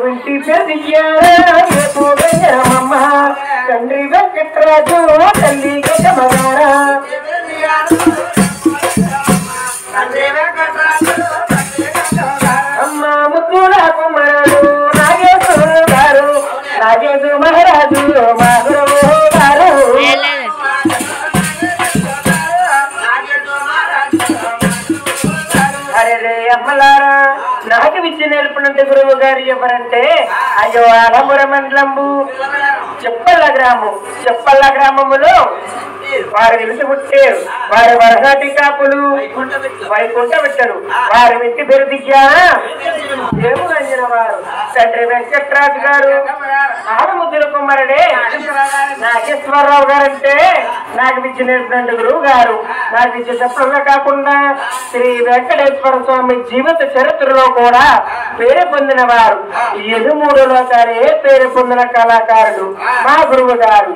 వింటి పెద్దమ్మ తండ్రి వెంకట్రాజు తల్లి గజమగారా అమ్మ ముద్దుల కుమారుడు నాగేశ్వరు గారు నాగేశ్వర మహారాజు మాధురవు గారు అరే అమ్మలారా నాకు విద్య నేర్పినంటే గురువు గారు ఎవరంటే అయ్యో ఆలపుర మండలంబు చెప్పల్ల గ్రామములో వారు వెలిసి పుట్టారు. వారి వరసాటి కాపులు వైకుంఠ పెట్టరు. వారి వ్యక్తి పేరు దిగ్గాంజన వారు తండ్రి వెంకట్రాజు గారు ఆడముద్దుల కుమారుడే నాగేశ్వరరావు గారంటే నాకు విద్య నేర్పినంటే గురువు గారు నాకు విద్య చెప్పడమే కాకుండా శ్రీ వెంకటేశ్వర స్వామి జీవిత చరిత్రలో కూడా పేరు పొందిన వారు 7 లోకాలే పేరు పొందిన కళాకారుడు మా గురువు గారు.